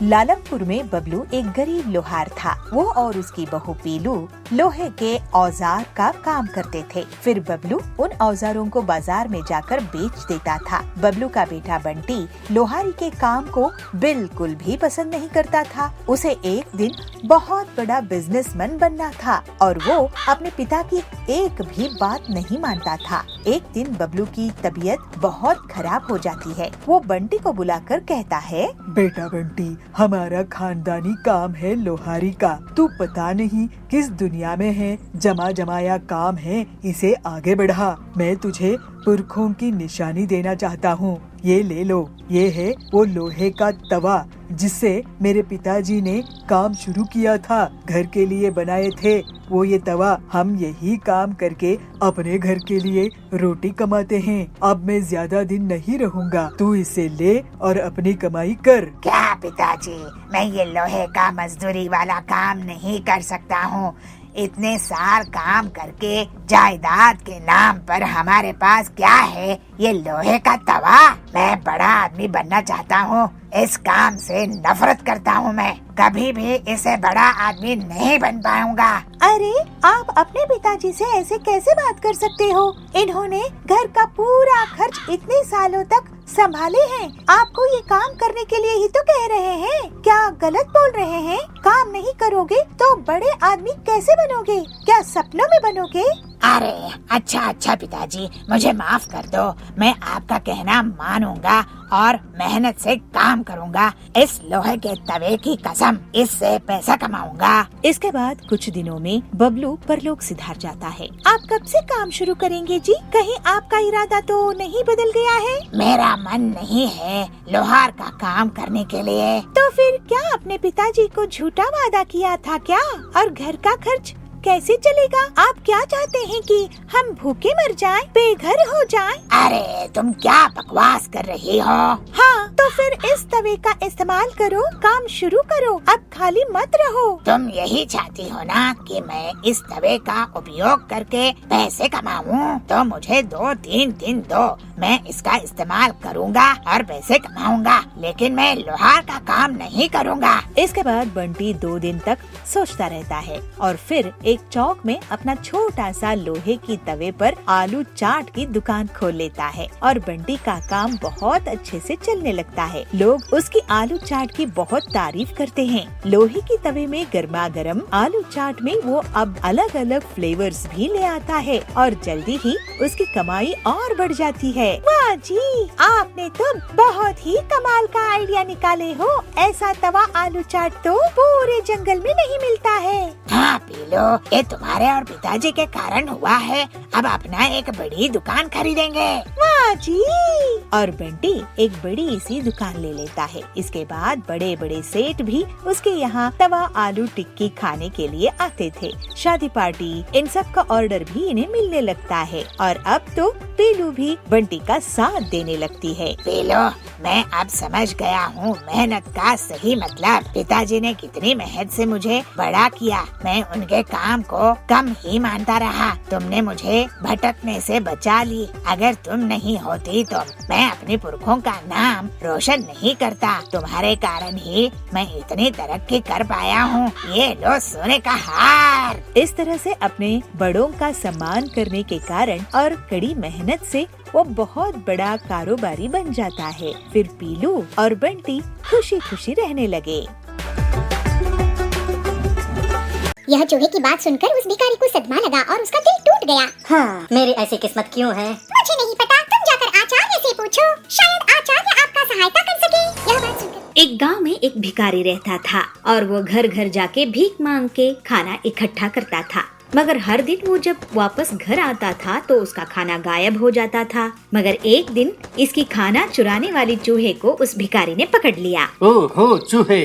लालमपुर में बबलू एक गरीब लोहार था। वो और उसकी बहू पीलू लोहे के औजार का काम करते थे। फिर बबलू उन औजारों को बाजार में जाकर बेच देता था। बबलू का बेटा बंटी लोहारी के काम को बिल्कुल भी पसंद नहीं करता था। उसे एक दिन बहुत बड़ा बिजनेसमैन बनना था और वो अपने पिता की एक भी बात नहीं मानता था। एक दिन बबलू की तबीयत बहुत खराब हो जाती है। वो बंटी को बुलाकर कहता है, बेटा बंटी, हमारा खानदानी काम है लोहारी का। तू पता नहीं किस दुनिया में है, जमा जमाया काम है, इसे आगे बढ़ा। मैं तुझे पुरखों की निशानी देना चाहता हूँ। ये ले लो, ये है वो लोहे का तवा जिससे मेरे पिताजी ने काम शुरू किया था, घर के लिए बनाए थे वो ये तवा। हम यही काम करके अपने घर के लिए रोटी कमाते हैं। अब मैं ज्यादा दिन नहीं रहूँगा, तू इसे ले और अपनी कमाई कर। क्या पिताजी, मैं ये लोहे का मजदूरी वाला काम नहीं कर सकता हूँ। इतने साल काम करके जायदाद के नाम पर हमारे पास क्या है, ये लोहे का तवा। मैं बड़ा आदमी बनना चाहता हूँ, इस काम से नफरत करता हूँ। मैं कभी भी इसे बड़ा आदमी नहीं बन पाऊंगा। अरे आप अपने पिताजी से ऐसे कैसे बात कर सकते हो? इन्होंने घर का पूरा खर्च इतने सालों तक संभाले हैं। आपको ये काम करने के लिए ही तो कह रहे हैं। क्या गलत बोल रहे हैं? काम नहीं करोगे तो बड़े आदमी कैसे बनोगे? क्या सपनों में बनोगे? अरे अच्छा पिताजी, मुझे माफ कर दो। मैं आपका कहना मानूंगा और मेहनत से काम करूंगा। इस लोहे के तवे की कसम, इससे पैसा कमाऊंगा। इसके बाद कुछ दिनों में बबलू परलोक सिधार जाता है। आप कब से काम शुरू करेंगे जी? कहीं आपका इरादा तो नहीं बदल गया है? मेरा मन नहीं है लोहार का काम करने के लिए। तो फिर क्या आपने पिताजी को झूठा वादा किया था क्या? और घर का खर्च कैसे चलेगा? आप क्या चाहते हैं कि हम भूखे मर जाएं, बेघर हो जाएं? अरे तुम क्या बकवास कर रही हो? हाँ, तो फिर इस तवे का इस्तेमाल करो, काम शुरू करो, अब खाली मत रहो। तुम यही चाहती हो ना कि मैं इस तवे का उपयोग करके पैसे कमाऊं? तो मुझे 2-3 दिन दो, मैं इसका इस्तेमाल करूंगा और पैसे कमाऊंगा, लेकिन मैं लोहार का काम नहीं करूंगा। इसके बाद बंटी 2 दिन तक सोचता रहता है और फिर एक चौक में अपना छोटा सा लोहे की तवे पर आलू चाट की दुकान खोल लेता है और बंटी का काम बहुत अच्छे से चलने लगता है। लोग उसकी आलू चाट की बहुत तारीफ करते हैं। लोहे की तवे में गर्मा गर्म आलू चाट में वो अब अलग अलग फ्लेवर्स भी ले आता है और जल्दी ही उसकी कमाई और बढ़ जाती है। वाह जी, आपने तो बहुत ही कमाल का आइडिया निकाले हो। ऐसा तवा आलू चाट तो पूरे जंगल में नहीं मिलता है। हाँ पीलो, ये तुम्हारे और पिताजी के कारण हुआ है। अब अपना एक बड़ी दुकान खरीदेंगे। वाह जी। और बंटी एक बड़ी सी दुकान ले लेता है। इसके बाद बड़े बड़े सेठ भी उसके यहाँ तवा आलू टिक्की खाने के लिए आते थे। शादी पार्टी इन सब का ऑर्डर भी इन्हें मिलने लगता है और अब तो पीलू भी बंटी का साथ देने लगती है। पीलो, मैं अब समझ गया हूँ मेहनत का सही मतलब। पिताजी ने कितनी मेहनत से मुझे बड़ा किया, मैं उनके काम को कम ही मानता रहा। तुमने मुझे भटकने से बचा ली। अगर तुम नहीं होती तो मैं अपने पुरखों का नाम रोशन नहीं करता। तुम्हारे कारण ही मैं इतनी तरक्की कर पाया हूँ। ये लो सोने का हार। इस तरह से अपने बड़ों का सम्मान करने के कारण और कड़ी मेहनत से वो बहुत बड़ा कारोबारी बन जाता है। फिर पीलू और बंटी खुशी खुशी रहने लगे। यह चूहे की बात सुनकर उस भिखारी को सदमा लगा और उसका दिल टूट गया। हाँ, मेरी ऐसी किस्मत क्यों है? मुझे नहीं पता, तुम जाकर आचार्य से पूछो, शायद आचार्य आपका सहायता कर सके। यह बात सुनकर एक गांव में एक भिखारी रहता था और वो घर घर जाके भीख मांग के खाना इकट्ठा करता था। मगर हर दिन वो जब वापस घर आता था तो उसका खाना गायब हो जाता था। मगर एक दिन इसकी खाना चुराने वाली चूहे को उस भिखारी ने पकड़ लिया। ओहो चूहे,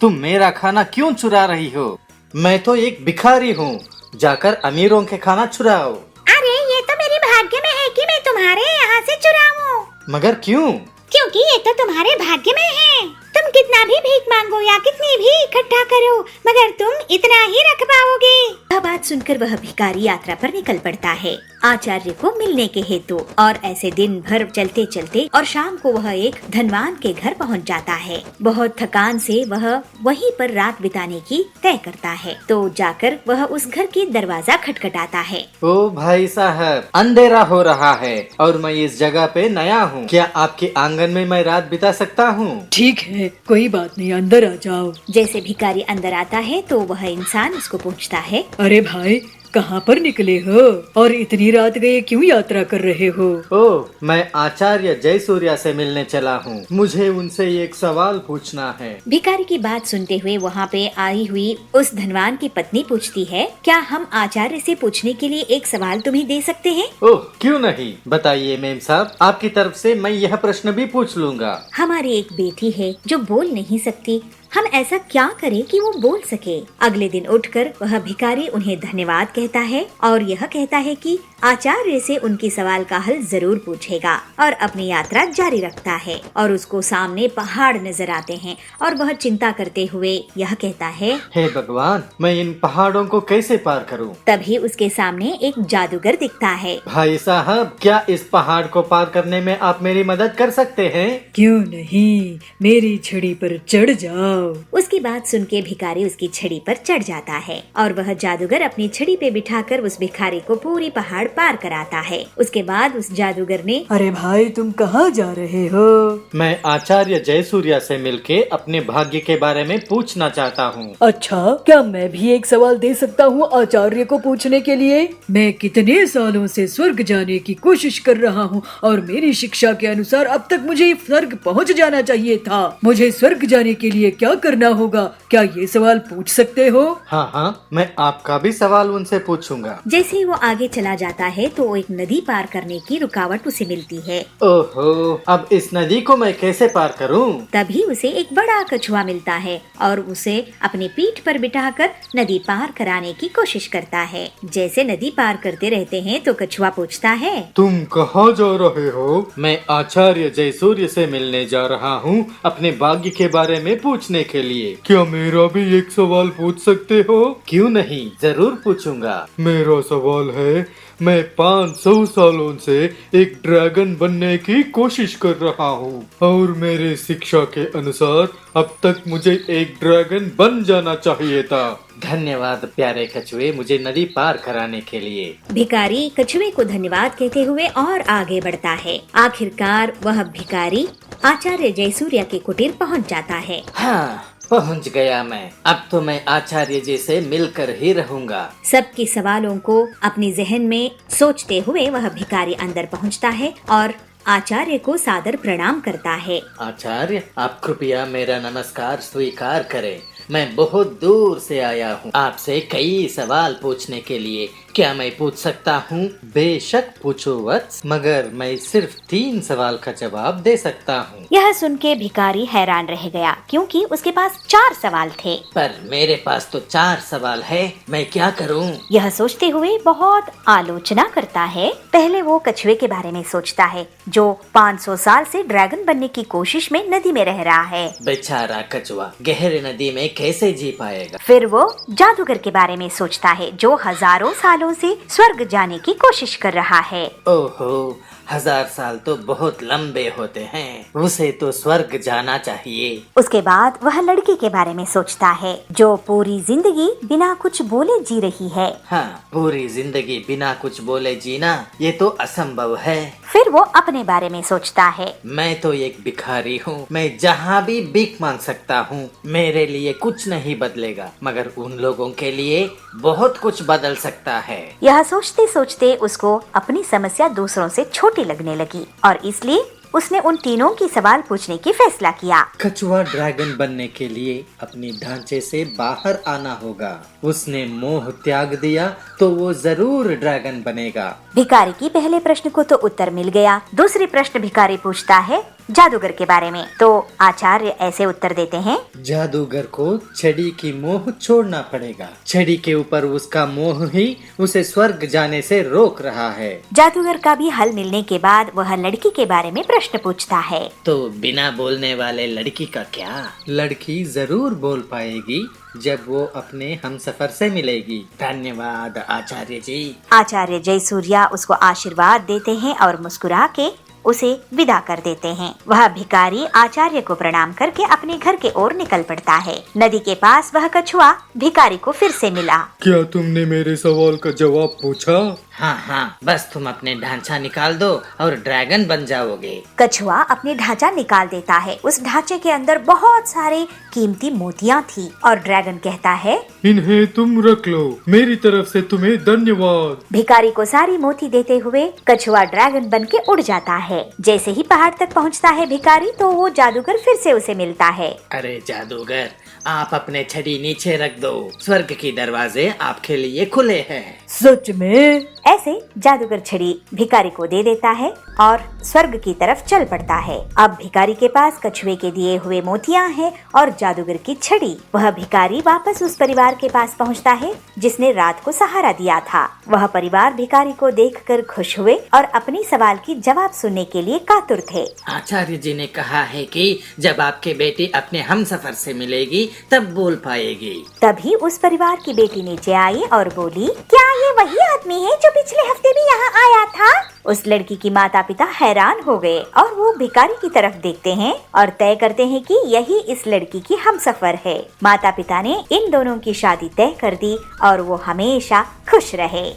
तुम मेरा खाना क्यों चुरा रही हो? मैं तो एक भिखारी हूँ, जाकर अमीरों के खाना चुराओ। अरे ये तो मेरी भाग्य में है कि मैं तुम्हारे यहाँ से चुराऊं। मगर क्यों? क्योंकि ये तो तुम्हारे भाग्य में है। तुम कितना भी भीख मांगो या कितनी भी इकट्ठा करो, मगर तुम इतना ही रख पाओगे। यह बात सुनकर वह भिखारी यात्रा पर निकल पड़ता है। आचार्य को मिलने के हेतु। और ऐसे दिन भर चलते चलते और शाम को वह एक धनवान के घर पहुंच जाता है। बहुत थकान से वह वहीं पर रात बिताने की तय करता है। तो जाकर वह उस घर की दरवाजा खटखटाता है। ओ भाई साहब, अंधेरा हो रहा है और मैं इस जगह पे नया हूँ। क्या आपके आंगन में मैं रात बिता सकता हूँ? ठीक है, कोई बात नहीं, अंदर आ जाओ। जैसे भिखारी अंदर आता है तो वह इंसान उसको पूछता है, अरे भाई, कहाँ पर निकले हो और इतनी रात गए क्यों यात्रा कर रहे हो? ओह, मैं आचार्य जयसूर्या से मिलने चला हूँ। मुझे उनसे एक सवाल पूछना है। भिखारी की बात सुनते हुए वहाँ पे आई हुई उस धनवान की पत्नी पूछती है, क्या हम आचार्य से पूछने के लिए एक सवाल तुम्हें दे सकते हैं? ओह, क्यों नहीं, बताइए मेम साहब, आपकी तरफ से मैं यह प्रश्न भी पूछ लूँगा। हमारी एक बेटी है जो बोल नहीं सकती, हम ऐसा क्या करें कि वो बोल सके? अगले दिन उठकर वह भिखारी उन्हें धन्यवाद कहता है और यह कहता है कि आचार्य से उनकी सवाल का हल जरूर पूछेगा और अपनी यात्रा जारी रखता है। और उसको सामने पहाड़ नजर आते हैं और वह चिंता करते हुए यह कहता है, हे भगवान, मैं इन पहाड़ों को कैसे पार करूं? तभी उसके सामने एक जादूगर दिखता है। भाई साहब, क्या इस पहाड़ को पार करने में आप मेरी मदद कर सकते हैं? क्यों नहीं, मेरी छड़ी पर चढ़ जाओ। उसकी बात सुन के भिखारी उसकी छड़ी पर चढ़ जाता है और वह जादूगर अपनी छड़ी पे बिठाकर उस भिखारी को पूरी पहाड़ पार कराता है। उसके बाद उस जादूगर ने, अरे भाई, तुम कहाँ जा रहे हो? मैं आचार्य जयसूर्या से मिलके अपने भाग्य के बारे में पूछना चाहता हूँ। अच्छा, क्या मैं भी एक सवाल दे सकता हूँ आचार्य को पूछने के लिए? मैं कितने सालों से स्वर्ग जाने की कोशिश कर रहा हूँ और मेरी शिक्षा के अनुसार अब तक मुझे स्वर्ग पहुँच जाना चाहिए था। मुझे स्वर्ग जाने के लिए क्या करना होगा? क्या ये सवाल पूछ सकते हो? हाँ हाँ, मैं आपका भी सवाल उनसे पूछूंगा। जैसे ही वो आगे चला जाता है तो एक नदी पार करने की रुकावट उसे मिलती है। ओहो, अब इस नदी को मैं कैसे पार करूं? तभी उसे एक बड़ा कछुआ मिलता है और उसे अपनी पीठ पर बिठाकर नदी पार कराने की कोशिश करता है। जैसे नदी पार करते रहते हैं तो कछुआ पूछता है, तुम कहाँ जा रहे हो? मैं आचार्य जयसूर्य से मिलने जा रहा हूँ अपने भाग्य के बारे में पूछने के लिए। क्या मेरा भी एक सवाल पूछ सकते हो? क्यों नहीं, जरूर पूछूंगा। मेरा सवाल है, मैं 500 सालों से एक ड्रैगन बनने की कोशिश कर रहा हूँ और मेरे शिक्षा के अनुसार अब तक मुझे एक ड्रैगन बन जाना चाहिए था। धन्यवाद प्यारे कछुए, मुझे नदी पार कराने के लिए। भिखारी कछुए को धन्यवाद कहते हुए और आगे बढ़ता है। आखिरकार वह भिखारी आचार्य जयसूर्या के कुटीर पहुँच जाता है। हाँ, पहुंच गया मैं। अब तो मैं आचार्य जी से मिलकर ही रहूंगा। सबके सवालों को अपने जहन में सोचते हुए वह भिखारी अंदर पहुंचता है और आचार्य को सादर प्रणाम करता है। आचार्य, आप कृपया मेरा नमस्कार स्वीकार करें। मैं बहुत दूर से आया हूँ आपसे कई सवाल पूछने के लिए। क्या मैं पूछ सकता हूँ? बेशक पूछो वत्स, मगर मैं सिर्फ 3 सवाल का जवाब दे सकता हूँ। यह सुन के भिखारी हैरान रह गया क्योंकि उसके पास 4 सवाल थे। पर मेरे पास तो 4 सवाल है, मैं क्या करूँ? यह सोचते हुए बहुत आलोचना करता है। पहले वो कछुए के बारे में सोचता है जो 500 साल से ड्रैगन बनने की कोशिश में नदी में रह रहा है। बेचारा कछुआ गहरे नदी में कैसे जी पाएगा? फिर वो जादूगर के बारे में सोचता है जो हजारों सालों से स्वर्ग जाने की कोशिश कर रहा है। ओहो, 1000 साल तो बहुत लंबे होते हैं, उसे तो स्वर्ग जाना चाहिए। उसके बाद वह लड़की के बारे में सोचता है जो पूरी जिंदगी बिना कुछ बोले जी रही है। हाँ, पूरी जिंदगी बिना कुछ बोले जीना, ये तो असंभव है। फिर वो अपने बारे में सोचता है, मैं तो एक भिखारी हूँ, मैं जहाँ भी भीख मांग सकता हूँ। मेरे लिए कुछ नहीं बदलेगा, मगर उन लोगों के लिए बहुत कुछ बदल सकता है। यह सोचते सोचते उसको अपनी समस्या दूसरों से छोटी लगने लगी और इसलिए उसने उन तीनों की सवाल पूछने की फैसला किया। कछुआ ड्रैगन बनने के लिए अपने ढांचे से बाहर आना होगा। उसने मोह त्याग दिया तो वो जरूर ड्रैगन बनेगा। भिखारी की पहले प्रश्न को तो उत्तर मिल गया। दूसरी प्रश्न भिखारी पूछता है, जादूगर के बारे में। तो आचार्य ऐसे उत्तर देते हैं, जादूगर को छड़ी की मोह छोड़ना पड़ेगा। छड़ी के ऊपर उसका मोह ही उसे स्वर्ग जाने से रोक रहा है। जादूगर का भी हल मिलने के बाद वह लड़की के बारे में प्रश्न पूछता है। तो बिना बोलने वाले लड़की का क्या? लड़की जरूर बोल पाएगी जब वो अपने हमसफर से मिलेगी। धन्यवाद आचार्य जी। आचार्य जयसूर्या उसको आशीर्वाद देते हैं और मुस्कुरा के उसे विदा कर देते हैं। वह भिखारी आचार्य को प्रणाम करके अपने घर के ओर निकल पड़ता है। नदी के पास वह कछुआ भिखारी को फिर से मिला। क्या तुमने मेरे सवाल का जवाब पूछा? हाँ, बस तुम अपने ढांचा निकाल दो और ड्रैगन बन जाओगे। कछुआ अपने ढांचा निकाल देता है। उस ढांचे के अंदर बहुत सारे कीमती मोतियां थी और ड्रैगन कहता है, इन्हें तुम रख लो, मेरी तरफ से तुम्हें धन्यवाद। भिखारी को सारी मोती देते हुए कछुआ ड्रैगन बन के उड़ जाता है। जैसे ही पहाड़ तक पहुंचता है भिखारी, तो वो जादूगर फिर से उसे मिलता है। अरे जादूगर, आप अपने छड़ी नीचे रख दो, स्वर्ग के दरवाजे आपके लिए खुले हैं। सच में? ऐसे जादूगर छड़ी भिखारी को दे देता है और स्वर्ग की तरफ चल पड़ता है। अब भिखारी के पास कछुए के दिए हुए मोतियां हैं और जादूगर की छड़ी। वह भिखारी वापस उस परिवार के पास पहुंचता है जिसने रात को सहारा दिया था। वह परिवार भिखारी को देखकर खुश हुए और अपनी सवाल की जवाब सुनने के लिए कातुर थे। आचार्य जी ने कहा है कि जब आपकी बेटी अपने हमसफर से मिलेगी तब बोल पाएगी। तभी उस परिवार की बेटी नीचे आई और बोली, क्या ये वही आदमी है जो पिछले हफ्ते भी यहाँ आया था? उस लड़की की माता पिता हैरान हो गए और वो भिखारी की तरफ देखते हैं और तय करते हैं कि यही इस लड़की की हमसफर है। माता पिता ने इन दोनों की शादी तय कर दी और वो हमेशा खुश रहे।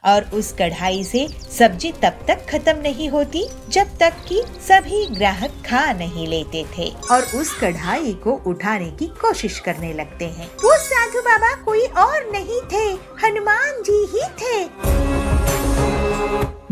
और उस कढ़ाई से सब्जी तब तक खत्म नहीं होती जब तक कि सभी ग्राहक खा नहीं लेते थे और उस कढ़ाई को उठाने की कोशिश करने लगते हैं। वो साधु बाबा कोई और नहीं थे, हनुमान जी ही थे।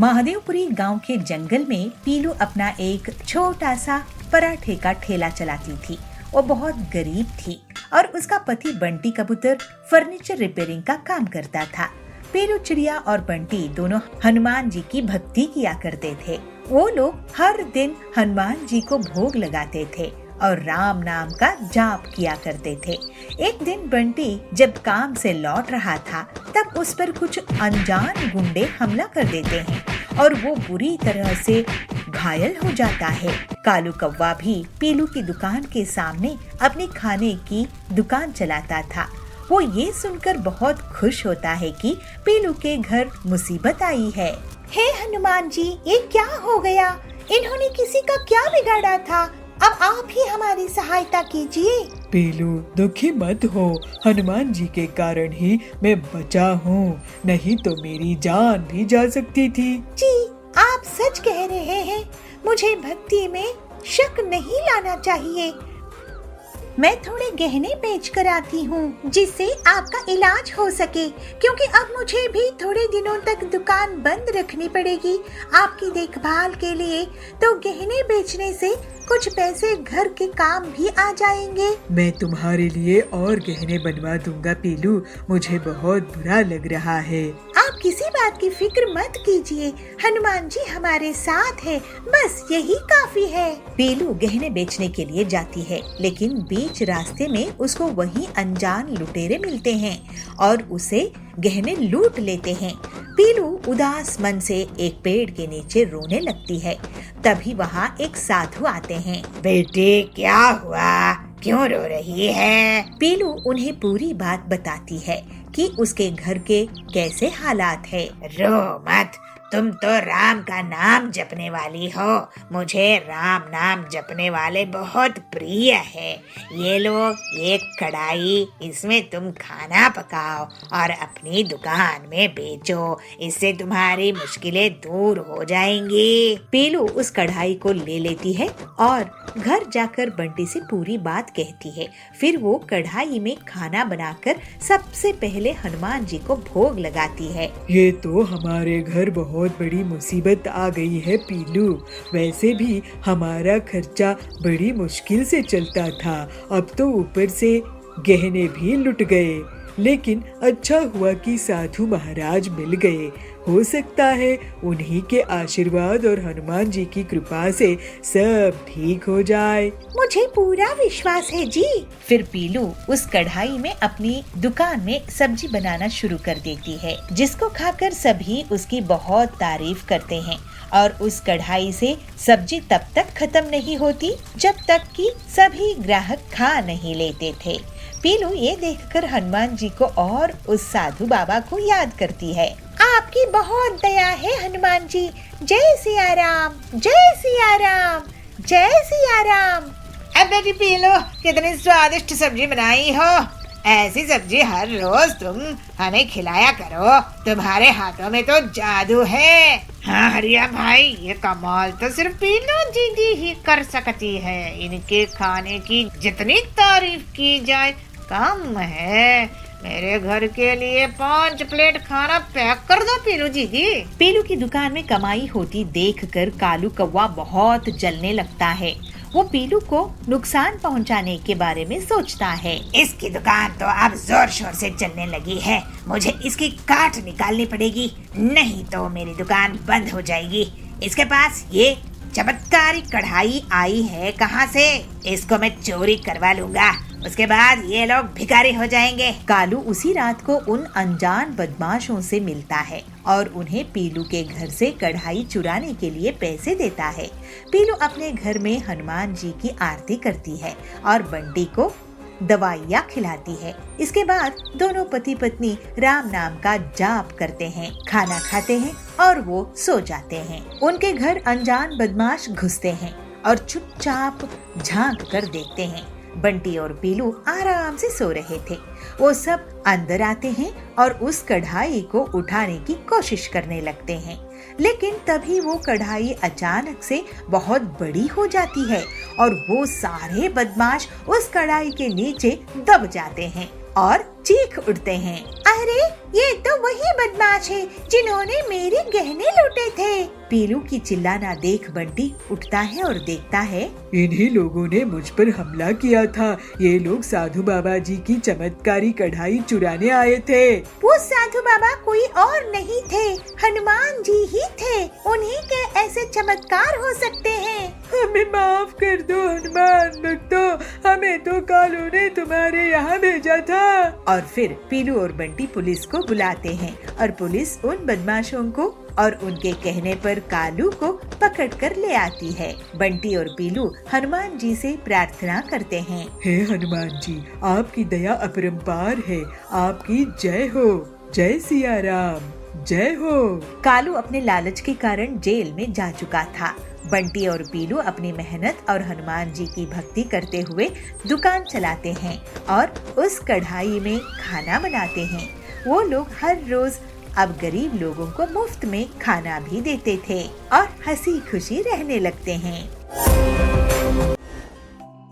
महादेवपुरी गांव के जंगल में पीलू अपना एक छोटा सा पराठे का ठेला चलाती थी। वो बहुत गरीब थी और उसका पति बंटी कबूतर फर्नीचर रिपेयरिंग का काम करता था। पीलू चिड़िया और बंटी दोनों हनुमान जी की भक्ति किया करते थे। वो लोग हर दिन हनुमान जी को भोग लगाते थे और राम नाम का जाप किया करते थे। एक दिन बंटी जब काम से लौट रहा था तब उस पर कुछ अनजान गुंडे हमला कर देते हैं और वो बुरी तरह से घायल हो जाता है। कालू कौवा भी पीलू की दुकान के सामने अपनी खाने की दुकान चलाता था। वो ये सुनकर बहुत खुश होता है कि पीलू के घर मुसीबत आई है। हे हनुमान जी, ये क्या हो गया? इन्होंने किसी का क्या बिगाड़ा था? अब आप ही हमारी सहायता कीजिए। पीलू, दुखी मत हो, हनुमान जी के कारण ही मैं बचा हूँ, नहीं तो मेरी जान भी जा सकती थी। जी, आप सच कह रहे हैं। मुझे भक्ति में शक नहीं लाना चाहिए। मैं थोड़े गहने बेच कर आती हूँ जिससे आपका इलाज हो सके, क्योंकि अब मुझे भी थोड़े दिनों तक दुकान बंद रखनी पड़ेगी आपकी देखभाल के लिए। तो गहने बेचने से कुछ पैसे घर के काम भी आ जाएंगे। मैं तुम्हारे लिए और गहने बनवा दूंगा पीलू, मुझे बहुत बुरा लग रहा है। आप किसी बात की फिक्र मत कीजिए, हनुमान जी हमारे साथ है, बस यही काफी है। पीलू गहने बेचने के लिए जाती है, लेकिन बीच रास्ते में उसको वही अनजान लुटेरे मिलते हैं और उसे गहने लूट लेते हैं। पीलू उदास मन से एक पेड़ के नीचे रोने लगती है। तभी वहाँ एक साधु आते हैं। बेटी, क्या हुआ? क्यों रो रही है? पीलू उन्हें पूरी बात बताती है कि उसके घर के कैसे हालात है। रो मत, तुम तो राम का नाम जपने वाली हो। मुझे राम नाम जपने वाले बहुत प्रिय है। ये लो एक कढ़ाई, इसमें तुम खाना पकाओ और अपनी दुकान में बेचो। इससे तुम्हारी मुश्किलें दूर हो जाएंगी। पीलू उस कढ़ाई को ले लेती है और घर जाकर बंटी से पूरी बात कहती है। फिर वो कढ़ाई में खाना बनाकर सबसे पहले हनुमान जी को भोग लगाती है। ये तो हमारे घर बहुत बड़ी मुसीबत आ गई है पीलू। वैसे भी हमारा खर्चा बड़ी मुश्किल से चलता था, अब तो ऊपर से गहने भी लुट गए। लेकिन अच्छा हुआ कि साधु महाराज मिल गए। हो सकता है उन्हीं के आशीर्वाद और हनुमान जी की कृपा से सब ठीक हो जाए। मुझे पूरा विश्वास है जी। फिर पीलू उस कढ़ाई में अपनी दुकान में सब्जी बनाना शुरू कर देती है, जिसको खाकर सभी उसकी बहुत तारीफ करते हैं। और उस कढ़ाई से सब्जी तब तक खत्म नहीं होती जब तक कि सभी ग्राहक खा नहीं लेते थे। पीलू ये देखकर हनुमान जी को और उस साधु बाबा को याद करती है। आपकी बहुत दया है हनुमान जी। जय सिया राम, जय सिया राम, जय सिया राम। अब बेटी पीलू, कितनी स्वादिष्ट सब्जी बनाई हो। ऐसी सब्जी हर रोज तुम हमें खिलाया करो। तुम्हारे हाथों में तो जादू है। हाँ हरिया भाई, ये कमाल तो सिर्फ पीलू दीदी ही कर सकती है। इनके खाने की जितनी तारीफ की जाए कम है। मेरे घर के लिए 5 प्लेट खाना पैक कर दो पीलू दीदी। पीलू की दुकान में कमाई होती देखकर कालू कौवा बहुत जलने लगता है। वो पीलू को नुकसान पहुंचाने के बारे में सोचता है। इसकी दुकान तो अब जोर शोर से चलने लगी है। मुझे इसकी काट निकालनी पड़ेगी, नहीं तो मेरी दुकान बंद हो जाएगी। इसके पास ये चमत्कारी कढ़ाई आई है कहाँ से? इसको मैं चोरी करवा लूंगा, उसके बाद ये लोग भिखारी हो जाएंगे। कालू उसी रात को उन अनजान बदमाशों से मिलता है और उन्हें पीलू के घर से कढ़ाई चुराने के लिए पैसे देता है। पीलू अपने घर में हनुमान जी की आरती करती है और बंटी को दवाइयाँ खिलाती है। इसके बाद दोनों पति पत्नी राम नाम का जाप करते हैं, खाना खाते हैं और वो सो जाते हैं। उनके घर अनजान बदमाश घुसते हैं और चुपचाप झांक कर देखते हैं। बंटी और पीलू आराम से सो रहे थे। वो सब अंदर आते हैं और उस कढ़ाई को उठाने की कोशिश करने लगते हैं, लेकिन तभी वो कढ़ाई अचानक से बहुत बड़ी हो जाती है और वो सारे बदमाश उस कढ़ाई के नीचे दब जाते हैं और चीख उठते हैं। अरे ये तो वही बदमाश है जिन्होंने मेरे गहने लूटे थे। पीलू की चिल्लाना देख बंटी उठता है और देखता है इन्हीं लोगों ने मुझ पर हमला किया था। ये लोग साधु बाबा जी की चमत्कारी कढ़ाई चुराने आए थे। वो साधु बाबा कोई और नहीं थे, हनुमान जी ही थे। उन्हीं के ऐसे चमत्कार हो सकते हैं। हमें माफ कर दो हनुमान भक्तों, हमें तो कालू ने तुम्हारे यहाँ भेजा था। और फिर पीलू और बंटी पुलिस को बुलाते हैं और पुलिस उन बदमाशों को और उनके कहने पर कालू को पकड़कर ले आती है। बंटी और पीलू हनुमान जी से प्रार्थना करते हैं। हे हनुमान जी, आपकी दया अपरंपार है, आपकी जय हो। जय सिया राम, जय हो। कालू अपने लालच के कारण जेल में जा चुका था। बंटी और पीलू अपनी मेहनत और हनुमान जी की भक्ति करते हुए दुकान चलाते हैं और उस कढ़ाई में खाना बनाते हैं। वो लोग हर रोज अब गरीब लोगों को मुफ्त में खाना भी देते थे और हंसी खुशी रहने लगते हैं।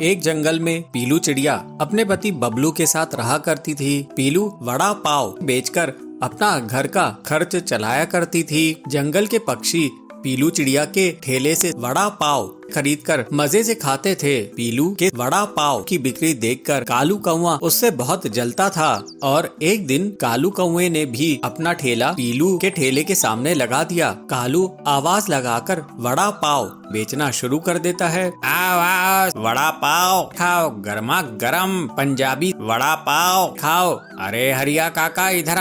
एक जंगल में पीलू चिड़िया अपने पति बबलू के साथ रहा करती थी। पीलू वड़ा पाव बेचकर अपना घर का खर्च चलाया करती थी। जंगल के पक्षी पीलू चिड़िया के ठेले से वड़ा पाव खरीदकर मजे से खाते थे। पीलू के वड़ा पाव की बिक्री देखकर कालू कौवा उससे बहुत जलता था और एक दिन कालू कौवे ने भी अपना ठेला पीलू के ठेले के सामने लगा दिया। कालू आवाज लगाकर वड़ा पाव बेचना शुरू कर देता है। आओ आओ वड़ा पाव खाओ, गर्मा गर्म पंजाबी वड़ा पाव खाओ। अरे हरिया काका इधर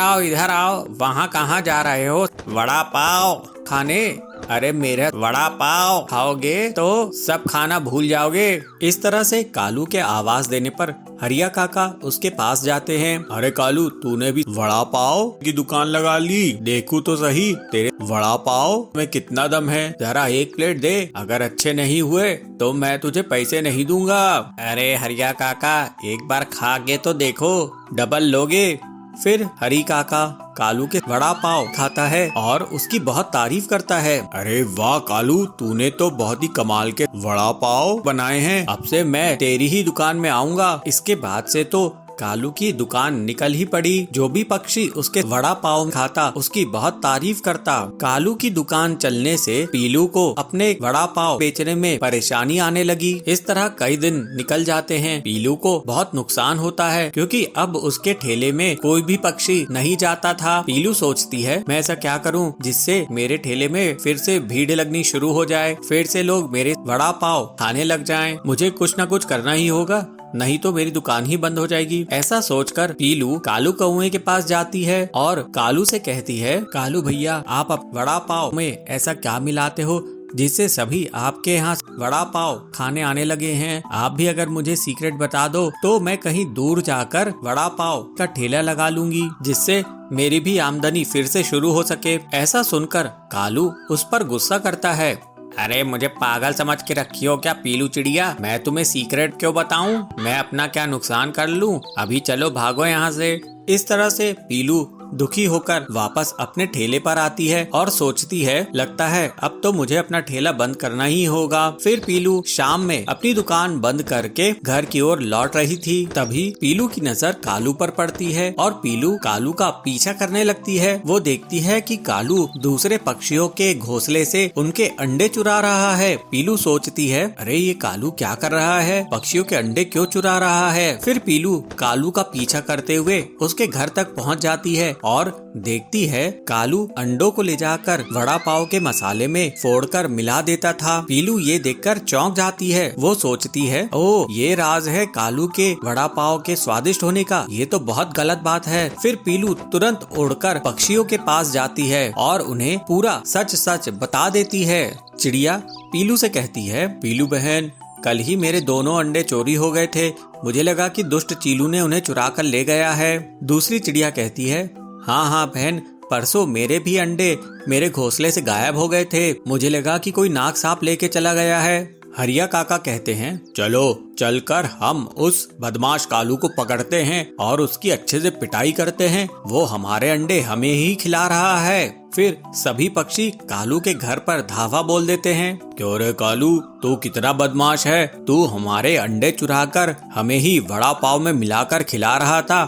आओ, वहाँ कहाँ जा रहे हो वड़ा पाव खाने? अरे मेरा वड़ा पाव खाओगे तो सब खाना भूल जाओगे। इस तरह से कालू के आवाज देने पर हरिया काका उसके पास जाते हैं। अरे कालू, तूने भी वड़ा पाव की दुकान लगा ली, देखूं तो सही तेरे वड़ा पाव में कितना दम है, जरा एक प्लेट दे, अगर अच्छे नहीं हुए तो मैं तुझे पैसे नहीं दूंगा। अरे हरिया काका, एक बार खा के तो देखो, डबल लोगे। फिर हरी काका कालू के वड़ा पाव खाता है और उसकी बहुत तारीफ करता है। अरे वाह कालू, तूने तो बहुत ही कमाल के वड़ा पाव बनाए हैं, अब से मैं तेरी ही दुकान में आऊंगा। इसके बाद से तो कालू की दुकान निकल ही पड़ी। जो भी पक्षी उसके वड़ा पाव खाता उसकी बहुत तारीफ करता। कालू की दुकान चलने से पीलू को अपने वड़ा पाव बेचने में परेशानी आने लगी। इस तरह कई दिन निकल जाते हैं। पीलू को बहुत नुकसान होता है क्योंकि अब उसके ठेले में कोई भी पक्षी नहीं जाता था। पीलू सोचती है मैं ऐसा क्या करूं जिससे मेरे ठेले में फिर से भीड़ लगनी शुरू हो जाए, फिर से लोग मेरे वड़ा पाव खाने लग जाएं। मुझे कुछ न कुछ करना ही होगा, नहीं तो मेरी दुकान ही बंद हो जाएगी। ऐसा सोचकर पीलू कालू कौवे के पास जाती है और कालू से कहती है, कालू भैया आप वड़ा पाव में ऐसा क्या मिलाते हो जिससे सभी आपके यहाँ वड़ा पाव खाने आने लगे हैं? आप भी अगर मुझे सीक्रेट बता दो तो मैं कहीं दूर जाकर वड़ा पाव का ठेला लगा लूंगी, जिससे मेरी भी आमदनी फिर से शुरू हो सके। ऐसा सुनकर कालू उस पर गुस्सा करता है। अरे मुझे पागल समझ के रखी हो क्या पीलू चिड़िया? मैं तुम्हें सीक्रेट क्यों बताऊं? मैं अपना क्या नुकसान कर लूं? अभी चलो भागो यहाँ से। इस तरह से पीलू दुखी होकर वापस अपने ठेले पर आती है और सोचती है लगता है अब तो मुझे अपना ठेला बंद करना ही होगा। फिर पीलू शाम में अपनी दुकान बंद करके घर की ओर लौट रही थी। तभी पीलू की नजर कालू पर पड़ती है और पीलू कालू का पीछा करने लगती है। वो देखती है कि कालू दूसरे पक्षियों के घोंसले से उनके अंडे चुरा रहा है। पीलू सोचती है अरे ये कालू क्या कर रहा है, पक्षियों के अंडे क्यों चुरा रहा है। फिर पीलू कालू का पीछा करते हुए उसके घर तक पहुँच जाती है और देखती है कालू अंडों को ले जाकर वड़ा पाव के मसाले में फोड़कर मिला देता था। पीलू ये देखकर चौंक जाती है। वो सोचती है ओ ये राज है कालू के वड़ा पाव के स्वादिष्ट होने का, ये तो बहुत गलत बात है। फिर पीलू तुरंत उड़कर पक्षियों के पास जाती है और उन्हें पूरा सच सच बता देती है। चिड़िया पीलू से कहती है, पीलू बहन कल ही मेरे दोनों अंडे चोरी हो गए थे, मुझे लगा कि दुष्ट चीलू ने उन्हें चुरा कर ले गया है। दूसरी चिड़िया कहती है, हाँ बहन परसों मेरे भी अंडे मेरे घोंसले से गायब हो गए थे, मुझे लगा कि कोई नाग सांप लेके चला गया है। हरिया काका कहते हैं, चलो चलकर हम उस बदमाश कालू को पकड़ते हैं और उसकी अच्छे से पिटाई करते हैं, वो हमारे अंडे हमें ही खिला रहा है। फिर सभी पक्षी कालू के घर पर धावा बोल देते हैं, क्यों रे कालू तू कितना बदमाश है, तू हमारे अंडे चुराकर हमें ही वड़ा पाव में मिलाकर खिला रहा था,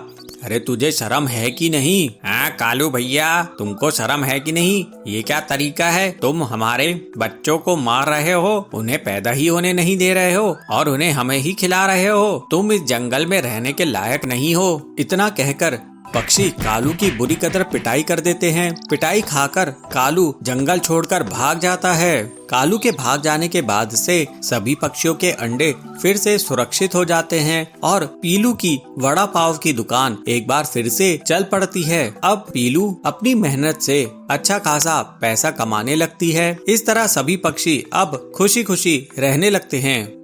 अरे तुझे शर्म है कि नहीं? हाँ कालू भैया तुमको शर्म है कि नहीं? ये क्या तरीका है, तुम हमारे बच्चों को मार रहे हो, उन्हें पैदा ही होने नहीं दे रहे हो और उन्हें हमें ही खिला रहे हो, तुम इस जंगल में रहने के लायक नहीं हो। इतना कहकर पक्षी कालू की बुरी कदर पिटाई कर देते हैं। पिटाई खाकर कालू जंगल छोड़कर भाग जाता है। कालू के भाग जाने के बाद से सभी पक्षियों के अंडे फिर से सुरक्षित हो जाते हैं और पीलू की वड़ा पाव की दुकान एक बार फिर से चल पड़ती है। अब पीलू अपनी मेहनत से अच्छा खासा पैसा कमाने लगती है। इस तरह सभी पक्षी अब खुशी खुशी रहने लगते हैं।